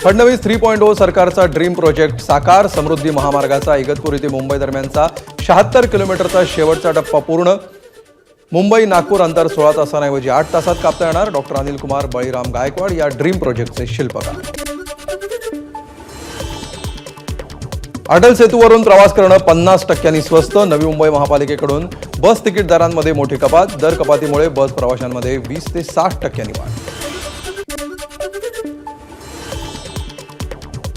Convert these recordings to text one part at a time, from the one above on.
फडणवीस 3.0 सरकारचा dream project साकार. समृद्धी महामार्गाचा इगतपुरी ते मुंबई दरम्यानचा 76 किलोमीटरचा शेवटचा टप्पा पूर्ण. मुंबई नागपूर अंतर 16 तासांऐवजी 8 तासात कापता येणार. डॉक्टर अनिल कुमार बळीराम गायकवाड या ड्रीम प्रोजेक्टचे शिल्पकार. अटल सेतूवरून प्रवास करणं 50% स्वस्त. नवी मुंबई महापालिकेकडून बस तिकीट दरांमध्ये मोठी कपात. दर कपातीमुळे बस प्रवाशांमध्ये 20 ते 60% वाढ.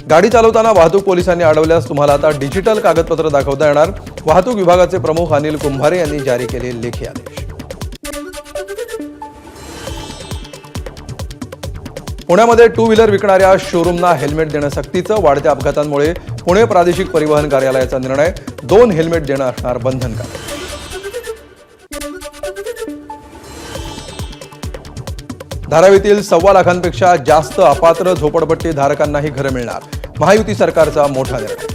गाडी चालवताना वाहतूक पोलिसांनी अडवल्यास तुम्हाला आता डिजिटल कागदपत्र दाखवता येणार. वाहतूक विभागाचे प्रमुख अनिल कुंभारे यांनी जारी केले लेखी आदेश. पुण्यामध्ये टू व्हीलर विकणाऱ्या शोरूमना हेल्मेट देणं सक्तीचं. वाढत्या अपघातांमुळे पुणे प्रादेशिक परिवहन कार्यालयाचा निर्णय. 2 हेल्मेट देणं असणार बंधनकारक. धारावीतील 1.25 लाखांपेक्षा जास्त अपात्र झोपडपट्टी धारकांनाही घरं मिळणार. महायुती सरकारचा मोठा निर्णय.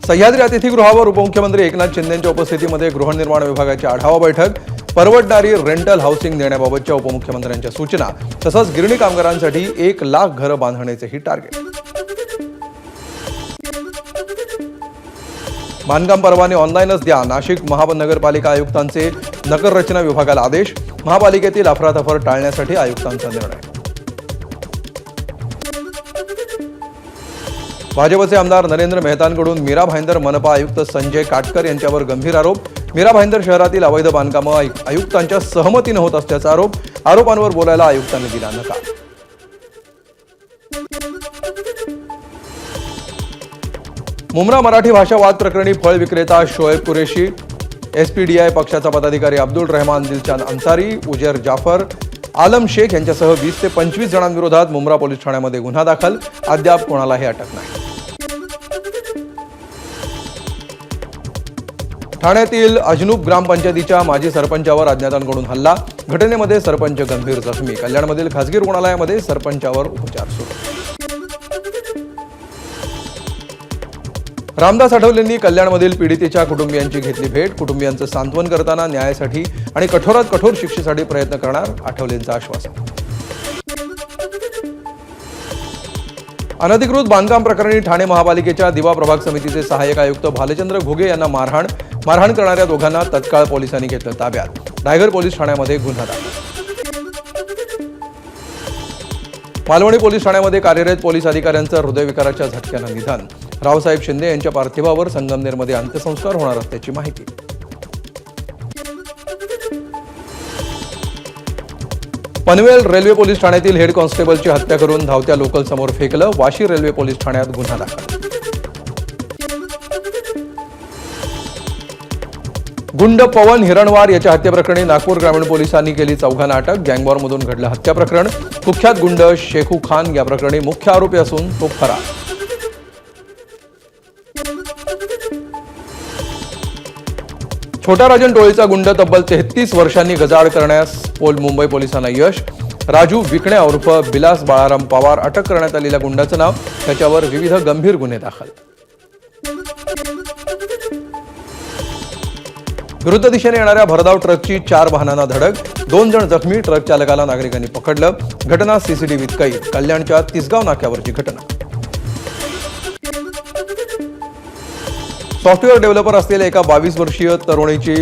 सह्याद्री अतिथीगृहावर उपमुख्यमंत्री एकनाथ शिंदेंच्या उपस्थितीमध्ये गृहनिर्माण विभागाची आढावा बैठक. परवडणारी रेंटल हाऊसिंग देण्याबाबतच्या उपमुख्यमंत्र्यांच्या सूचना. तसंच गिरणी कामगारांसाठी 1 लाख घरं बांधण्याचेही टार्गेट. बांधकाम परवाने ऑनलाईनच द्या. नाशिक महानगरपालिका आयुक्तांचे नगर रचना विभागाला आदेश. महापालिकेतील अफरातफर टाळण्यासाठी आयुक्तांचा निर्णय. भाजपचे आमदार नरेंद्र मेहतांकडून मीरा भाईंदर मनपा आयुक्त संजय काटकर यांच्यावर गंभीर आरोप. मीरा भाईंदर शहरातील अवैध बांधकामं आयुक्तांच्या सहमतीने होत असल्याचा आरोप. आरोपांवर बोलायला आयुक्तांनी दिला नकार. मुंब्रा मराठी भाषा वाद प्रकरणी फळ विक्रेता शोएब कुरेशी, एसपीडीआय पक्षाचा पदाधिकारी अब्दुल रहमान दिलशान अन्सारी, उजेर जाफर, आलम शेख यांच्यासह 20 ते 25 जणांविरोधात मुंब्रा पोलीस ठाण्यामध्ये गुन्हा दाखल. अद्याप कोणालाही अटक नाही. ठाण्यातील अजनूप ग्रामपंचायतीच्या माजी सरपंचावर अज्ञातांकडून हल्ला. घटनेमध्ये सरपंच गंभीर जखमी. कल्याणमधील खासगी रुग्णालयामध्ये सरपंचावर उपचार सुरू. रामदास आठवलेंनी कल्याणमधील पीडितेच्या कुटुंबियांची घेतली भेट. कुटुंबियांचं सांत्वन करताना न्यायासाठी आणि कठोरात कठोर शिक्षेसाठी प्रयत्न करणार. आठवलेंचं आश्वासन. अनधिकृत बांधकाम प्रकरणी ठाणे महापालिकेच्या दिवा प्रभाग समितीचे सहाय्यक आयुक्त भालचंद्र घुगे यांना मारहाण करणाऱ्या दोघांना तत्काळ पोलिसांनी घेतलं ताब्यात. रायगड पोलीस ठाण्यामध्ये गुन्हा दाखल. मालवणी पोलीस ठाण्यामध्ये कार्यरत पोलीस अधिकाऱ्यांचं हृदयविकाराच्या झटक्यानं निधन. रावसाहेब शिंदे यांच्या पार्थिवावर संगमनेरमध्ये अंत्यसंस्कार होणार असल्याची माहिती. पनवेल रेल्वे पोलीस ठाण्यातील हेड कॉन्स्टेबलची हत्या करून धावत्या लोकल समोर फेकलं. वाशी रेल्वे पोलीस ठाण्यात गुन्हा दाखल. गुंड पवन हिरणवार याच्या हत्येप्रकरणी नागपूर ग्रामीण पोलिसांनी केली 4 जणांना अटक. गँगवॉरमधून घडलं हत्या प्रकरण. कुख्यात गुंड शेखू खान या प्रकरणी मुख्य आरोपी असून तो फरार. छोटा राजन टोळीचा गुंड तब्बल 33 वर्षांनी गजाआड करण्यास मुंबई पोलिसांना यश. राजू विकण्या उर्फ बिलास बाळाराम पवार अटक करण्यात आलेल्या गुंडाचं नाव. त्याच्यावर विविध गंभीर गुन्हे दाखल. विरुद्ध दिशेने येणाऱ्या भरधाव ट्रकची 4 वाहनांना धडक. 2 जण जखमी. ट्रक चालकाला नागरिकांनी पकडलं. घटना सीसीटीव्हीत कैद. कल्याणच्या तिसगाव नाक्यावरची घटना. सॉफ्टवेअर डेव्हलपर असलेल्या एका 22 वर्षीय तरुणीची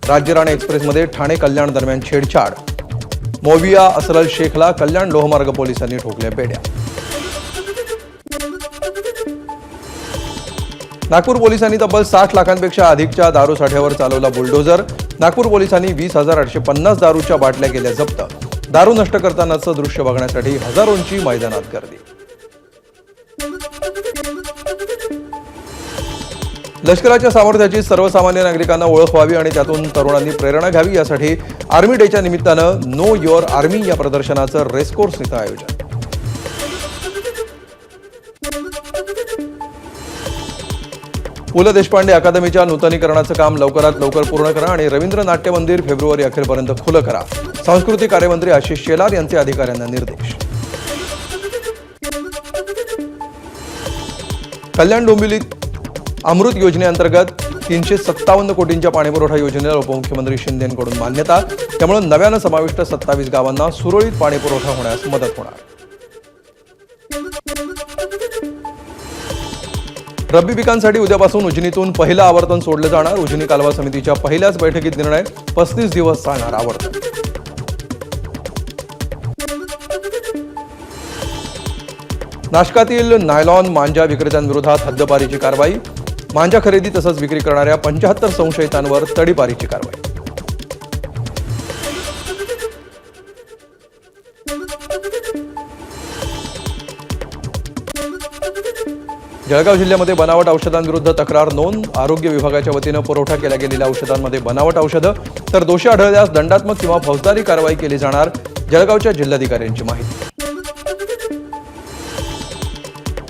राज्यराणी एक्सप्रेसमध्ये ठाणे कल्याण दरम्यान छेडछाड. मोविया असरल शेखला कल्याण लोहमार्ग पोलिसांनी ठोकल्या बेड्या. नागपूर पोलिसांनी तब्बल 60 लाखांपेक्षा अधिकच्या दारू साठ्यावर चालवला बुलडोझर. नागपूर पोलिसांनी 20,850 दारूच्या बाटल्या केल्या जप्त. दारू नष्ट करतानाचं दृश्य बघण्यासाठी हजारोंची मैदानात गर्दी. लष्कराच्या सामर्थ्याची सर्वसामान्य नागरिकांना ओळख व्हावी आणि त्यातून तरुणांनी प्रेरणा घ्यावी यासाठी आर्मी डेच्या निमित्तानं नो युअर आर्मी या प्रदर्शनाचं रेसकोर्स इथं आयोजन. पु ल देशपांडे अकादमीच्या नूतनीकरणाचं काम लवकरात लवकर पूर्ण करा आणि रवींद्र नाट्य मंदिर फेब्रुवारी अखेरपर्यंत खुलं करा. सांस्कृतिक कार्यमंत्री आशिष शेलार यांचे अधिकाऱ्यांना निर्देश. कल्याण डोंबिवलीत अमृत योजनेअंतर्गत 357 कोटींच्या पाणीपुरवठा योजनेला उपमुख्यमंत्री शिंदेंकडून मान्यता. त्यामुळे नव्यानं समाविष्ट 27 गावांना सुरळीत पाणीपुरवठा होण्यास मदत होणार. रब्बी पिकांसाठी उद्यापासून उजनीतून पहिलं आवर्तन सोडलं जाणार. उजनी कालवा समितीच्या पहिल्याच बैठकीत निर्णय. 35 दिवस चालणार आवर्तन. नाशकातील नायलॉन मांजा विक्रेत्यांविरोधात हद्दपारीची कारवाई. मांजा खरेदी तसंच विक्री करणाऱ्या 75 संशयितांवर तडीपारीची कारवाई. जळगाव जिल्ह्यामध्ये बनावट औषधांविरुद्ध तक्रार नोंद. आरोग्य विभागाच्या वतीनं पुरवठा केल्या गेलेल्या औषधांमध्ये बनावट औषधं, तर दोषी आढळल्यास दंडात्मक किंवा फौजदारी कारवाई केली जाणार. जळगावच्या जिल्हाधिकाऱ्यांची माहिती.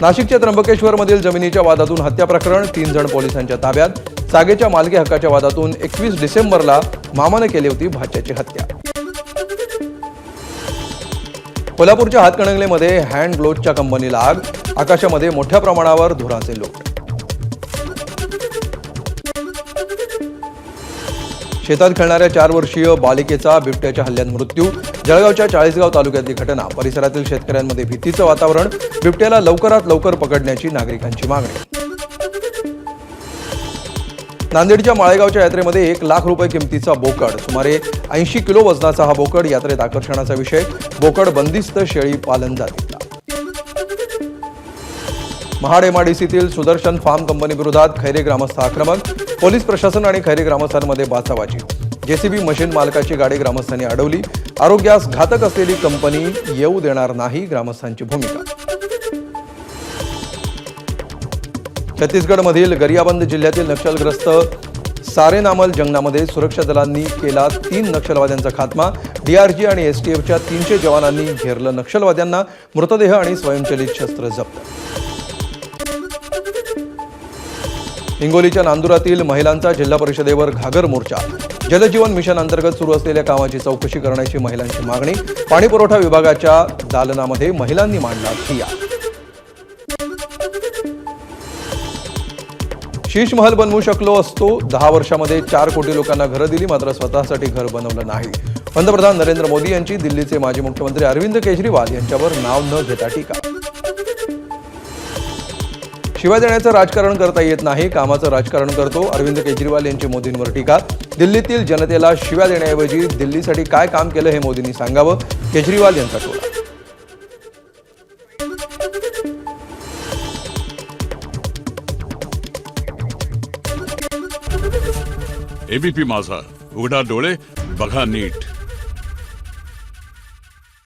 नाशिकच्या त्र्यंबकेश्वरमधील जमिनीच्या वादातून हत्या प्रकरण. 3 जण पोलिसांच्या ताब्यात. जागेच्या मालकी हक्काच्या वादातून 21 डिसेंबरला मामाने केली होती भाच्याची हत्या. कोल्हापूरच्या हातकणंगलेमध्ये हँड ग्लोव्हजच्या कंपनीला आग. आकाशामध्ये मोठ्या प्रमाणावर धुराचे लोट. शेतात खेळणाऱ्या 4 वर्षीय बालिकेचा बिबट्याच्या हल्ल्यात मृत्यू. जळगावच्या चाळीसगाव तालुक्यातली घटना. परिसरातील शेतकऱ्यांमध्ये भीतीचं वातावरण. बिबट्याला लवकरात लवकर पकडण्याची नागरिकांची मागणी. नांदेडच्या माळेगावच्या यात्रेमध्ये 1 लाख रुपये किमतीचा बोकड. सुमारे 80 किलो वजनाचा हा बोकड यात्रेत आकर्षणाचा विषय. बोकड बंदिस्त शेळी पालन जातीतला. महाड एमआयडीसीतील सुदर्शन फार्म कंपनी विरोधात खैरे ग्रामस्थ आक्रमक. पोलीस प्रशासन आणि खैरे ग्रामस्थांमध्ये बाचाबाची. जेसीबी मशीन मालकाची गाडी ग्रामस्थांनी अडवली. आरोग्यास घातक असलेली कंपनी येऊ देणार नाही, ग्रामस्थांची भूमिका. छत्तीसगडमधील गरियाबंद जिल्ह्यातील नक्षलग्रस्त सारेनामल जंगलामध्ये सुरक्षा दलांनी केला 3 नक्षलवाद्यांचा खात्मा. डीआरजी आणि एसटीएफच्या 300 जवानांनी घेरलं नक्षलवाद्यांना. मृतदेह आणि स्वयंचलित शस्त्र जप्त. हिंगोलीच्या नांदुरातील महिलांचा जिल्हा परिषदेवर घागर मोर्चा. जलजीवन मिशन अंतर्गत सुरू असलेल्या कामाची चौकशी करण्याची महिलांची मागणी. पाणीपुरवठा विभागाच्या दालनामध्ये महिलांनी मांडला ठिय्या. शीश महल बनवू शकलो असतो. 10 वर्षामध्ये 4 कोटी लोकांना घरं दिली, मात्र स्वतःसाठी घर बनवलं नाही. पंतप्रधान नरेंद्र मोदी यांची दिल्लीचे माजी मुख्यमंत्री अरविंद केजरीवाल यांच्यावर नाव न घेता टीका. शिवाय देण्याचं राजकारण करता येत नाही, कामाचं राजकारण करतो. अरविंद केजरीवाल यांची मोदींवर टीका. दिल्लीतील जनतेला शिव्या देण्याऐवजी दिल्लीसाठी काय काम केलं हे मोदींनी सांगावं, केजरीवाल यांचा टोला. एबीपी माझा, उघडा डोळे बघा नीट.